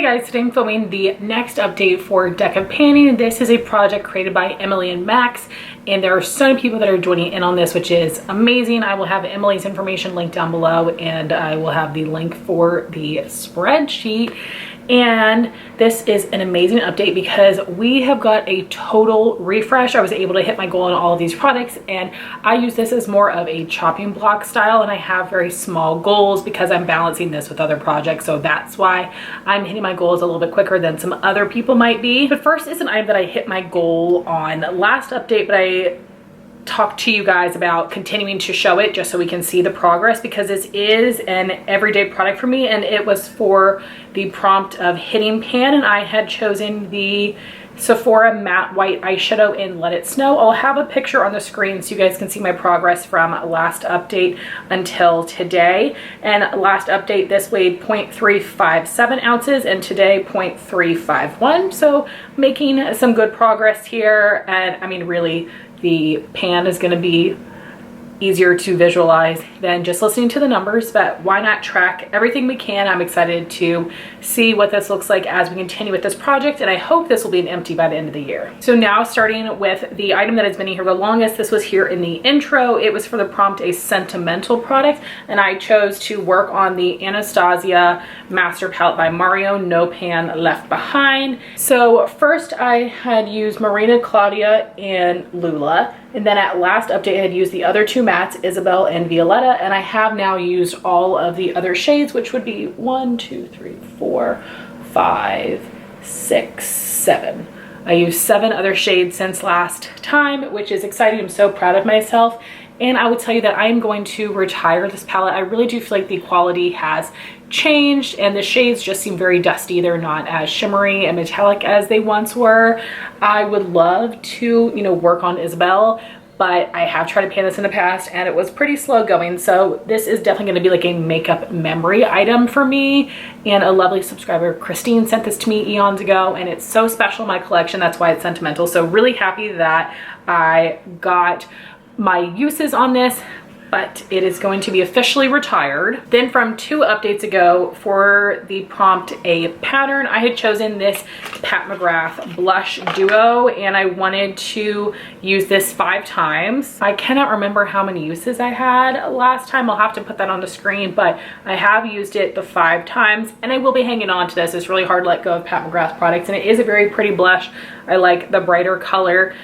guys, today I'm filming the next update for Deck of Painting. This is a project created by Emily and Max, and there are so many people that are joining in on this, which is amazing. I will have Emily's information linked down below, and I will have the link for the spreadsheet. And this is an amazing update because we have got a total refresh. I was able to hit my goal on all of these products, and I use this as more of a chopping block style, and I have very small goals because I'm balancing this with other projects, so that's why I'm hitting my goals a little bit quicker than some other people might be. But first is an item that I hit my goal on last update, but I talk to you guys about continuing to show it just so we can see the progress, because this is an everyday product for me, and it was for the prompt of hitting pan, and I had chosen the Sephora matte white eyeshadow in Let It Snow. I'll have a picture on the screen so you guys can see my progress from last update until today. And last update, this weighed 0.357 ounces, and today 0.351. So making some good progress here. And I mean, really, the pan is going to be easier to visualize than just listening to the numbers, but why not track everything we can? I'm excited to see what this looks like as we continue with this project, and I hope this will be an empty by the end of the year. So now starting with the item that has been here the longest, this was here in the intro. It was for the prompt a sentimental product, and I chose to work on the Anastasia Master Palette by Mario, No Pan Left Behind. So first I had used Marina Claudia and Lula, and then at last update I had used the other two mattes, Isabel and Violetta, and I have now used all of the other shades, which would be 1, 2, 3, 4, 5, 6, 7. I used 7 other shades since last time, which is exciting. I'm so proud of myself. And I would tell you that I am going to retire this palette. I really do feel like the quality has changed and the shades just seem very dusty. They're not as shimmery and metallic as they once were. I would love to, work on Isabel, but I have tried to pan this in the past and it was pretty slow going. So this is definitely going to be like a makeup memory item for me. And a lovely subscriber, Christine, sent this to me eons ago, and it's so special in my collection. That's why it's sentimental. So really happy that I got my uses on this, but it is going to be officially retired. Then from 2 updates ago, for the prompt a pattern, I had chosen this Pat McGrath blush duo, and I wanted to use this 5 times. I cannot remember how many uses I had last time. I'll have to put that on the screen, but I have used it the 5 times, and I will be hanging on to this. It's really hard to let go of Pat McGrath products, and it is a very pretty blush. I like the brighter color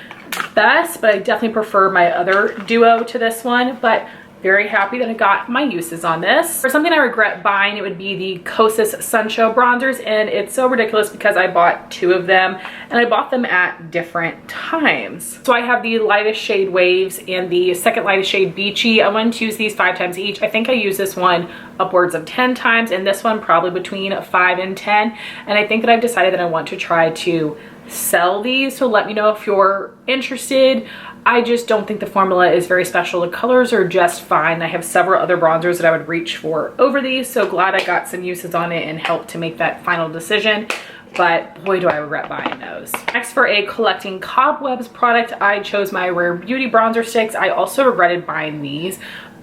best, but I definitely prefer my other duo to this one. But very happy that I got my uses on this. For something I regret buying, it would be the Kosas Sun Show bronzers, and it's so ridiculous because I bought 2 of them and I bought them at different times. So I have the lightest shade Waves and the second lightest shade Beachy. I wanted to use these 5 times each. I think I use this one upwards of 10 times and this one probably between 5 and 10. And I think that I've decided that I want to try to sell these, so let me know if you're interested. I just don't think the formula is very special. The colors are just fine. I have several other bronzers that I would reach for over these, so glad I got some uses on it and helped to make that final decision, but boy do I regret buying those. Next, for a collecting cobwebs product, I chose my Rare Beauty bronzer sticks. I also regretted buying these,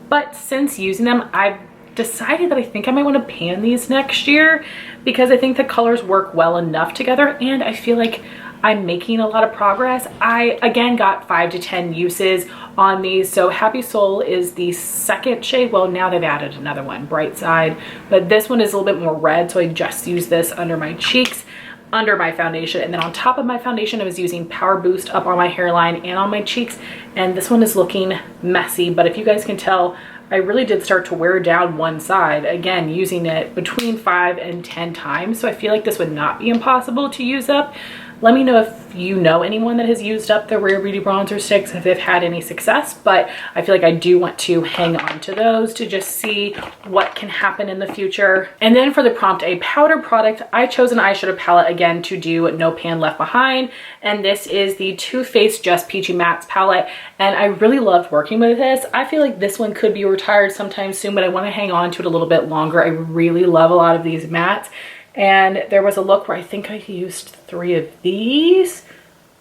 but since using them, I've decided that I think I might want to pan these next year because I think the colors work well enough together, and I feel like I'm making a lot of progress. I again got 5 to 10 uses on these. So Happy Soul is the second shade. Well, now they've added another one, Bright Side, but this one is a little bit more red, so I just use this under my cheeks, under my foundation, and then on top of my foundation I was using Power Boost up on my hairline and on my cheeks, and this one is looking messy, but if you guys can tell, I really did start to wear down one side, again using it between 5 and 10 times, so I feel like this would not be impossible to use up. Let me know if you know anyone that has used up the Rare Beauty bronzer sticks, if they've had any success, but I feel like I do want to hang on to those to just see what can happen in the future. And then for the prompt a powder product, I chose an eyeshadow palette again to do No Pan Left Behind, and this is the Too Faced Just Peachy Mattes palette, and I really loved working with this. I feel like this one could be retired sometime soon, but I want to hang on to it a little bit longer. I really love a lot of these mattes. And there was a look where I think I used 3 of these.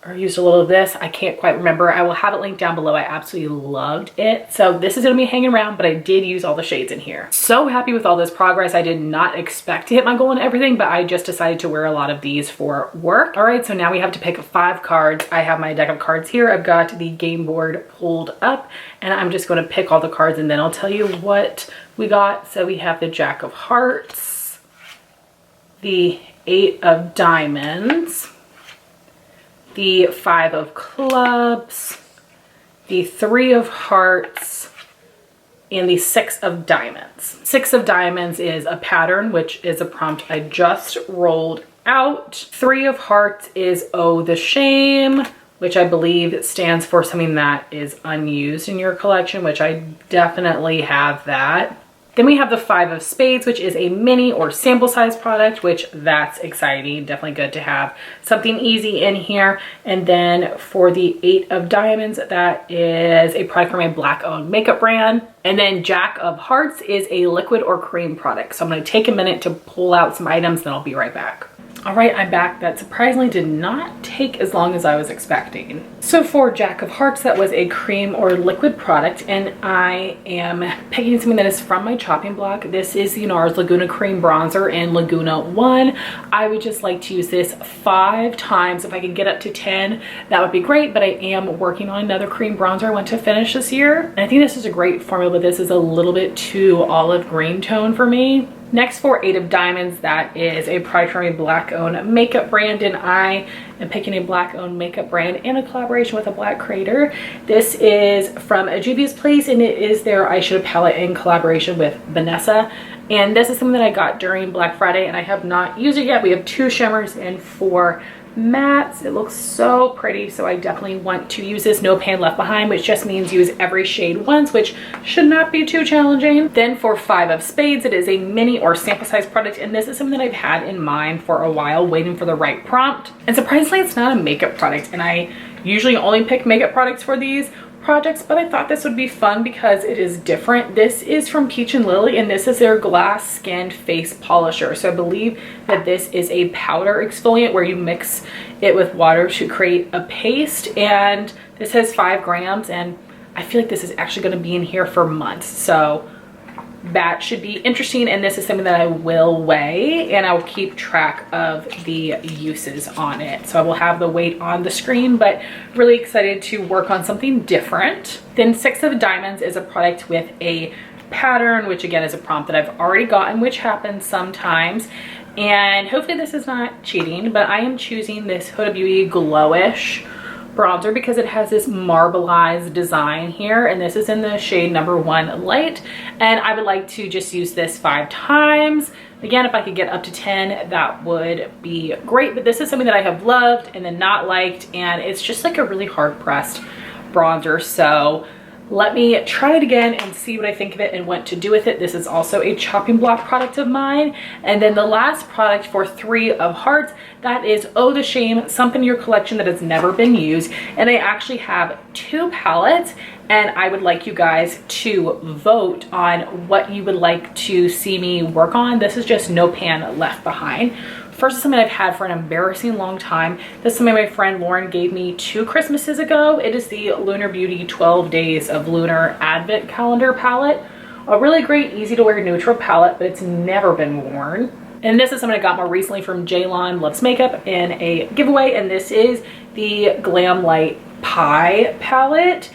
or used a little of this. I can't quite remember. I will have it linked down below. I absolutely loved it. So this is gonna be hanging around, but I did use all the shades in here. So happy with all this progress. I did not expect to hit my goal and everything, but I just decided to wear a lot of these for work. All right, so now we have to pick 5 cards. I have my deck of cards here. I've got the game board pulled up, and I'm just gonna pick all the cards and then I'll tell you what we got. So we have the Jack of Hearts, the 8 of Diamonds, the 5 of Clubs, the 3 of Hearts, and the 6 of Diamonds. 6 of Diamonds is a pattern, which is a prompt I just rolled out. 3 of Hearts is Oh the Shame, which I believe stands for something that is unused in your collection, which I definitely have that. Then we have the 5 of Spades, which is a mini or sample size product, which that's exciting. Definitely good to have something easy in here. And then for the 8 of Diamonds, that is a product from a Black owned makeup brand. And then Jack of Hearts is a liquid or cream product. So I'm gonna take a minute to pull out some items, then I'll be right back. All right, I'm back. That surprisingly did not take as long as I was expecting. So for Jack of Hearts, that was a cream or liquid product, and I am picking something that is from my chopping block. This is the NARS Laguna Cream Bronzer in Laguna 1. I would just like to use this 5 times. If I could get up to 10, that would be great, but I am working on another cream bronzer I want to finish this year. And I think this is a great formula, but this is a little bit too olive green tone for me. Next for 8 of Diamonds, that is a product from a Black owned makeup brand, and I am picking a Black owned makeup brand in a collaboration with a Black creator. This is from a Juvia's Place, and it is their eyeshadow palette in collaboration with Vanessa. And this is something that I got during Black Friday, and I have not used it yet. We have 2 shimmers and 4 mattes. It looks so pretty, so I definitely want to use this. No pan left behind, which just means use every shade once, which should not be too challenging. Then for 5 of Spades, it is a mini or sample size product, and this is something that I've had in mind for a while, waiting for the right prompt. And surprisingly, it's not a makeup product, and I usually only pick makeup products for these projects, but I thought this would be fun because it is different. This is from Peach and Lily, and this is their glass skinned face polisher. So I believe that this is a powder exfoliant where you mix it with water to create a paste, and this has 5 grams, and I feel like this is actually going to be in here for months, so that should be interesting. And this is something that I will weigh, and I'll keep track of the uses on it. So I will have the weight on the screen, but really excited to work on something different. Then 6 of Diamonds is a product with a pattern, which again is a prompt that I've already gotten, which happens sometimes. And hopefully this is not cheating, but I am choosing this Huda Beauty Glowish bronzer because it has this marbleized design here, and this is in the shade number 1 Light, and I would like to just use this 5 times. Again, if I could get up to 10, that would be great, but this is something that I have loved and then not liked, and it's just like a really hard pressed bronzer. So let me try it again and see what I think of it and what to do with it. This is also a chopping block product of mine. And then the last product for 3 of Hearts, that is Oh the Shame, something in your collection that has never been used. And I actually have 2 palettes, and I would like you guys to vote on what you would like to see me work on. This is just No Pan Left Behind. First is something I've had for an embarrassing long time. This is something my friend Lauren gave me 2 Christmases ago. It is the Lunar Beauty 12 Days of Lunar Advent Calendar palette. A really great, easy to wear neutral palette, but it's never been worn. And this is something I got more recently from Jaylon Loves Makeup in a giveaway, and this is the Glam Light Pie palette.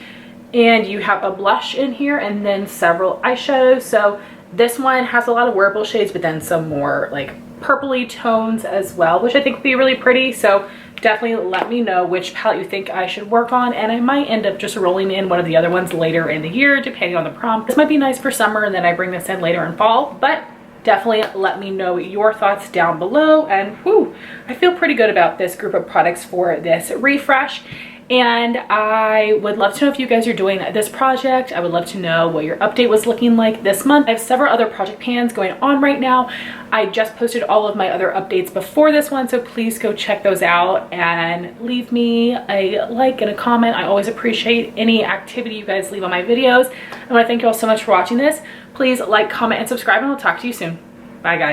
And you have a blush in here and then several eyeshadows. So this one has a lot of wearable shades, but then some more like purpley tones as well, which I think would be really pretty. So definitely let me know which palette you think I should work on, and I might end up just rolling in one of the other ones later in the year depending on the prompt. This might be nice for summer, and then I bring this in later in fall, but definitely let me know your thoughts down below. And whew, I feel pretty good about this group of products for this refresh. And I would love to know if you guys are doing this project. I would love to know what your update was looking like this month. I have several other project pans going on right now. I just posted all of my other updates before this one, so please go check those out and leave me a like and a comment. I always appreciate any activity you guys leave on my videos. I want to thank you all so much for watching this. Please like, comment, and subscribe, and I'll talk to you soon. Bye, guys.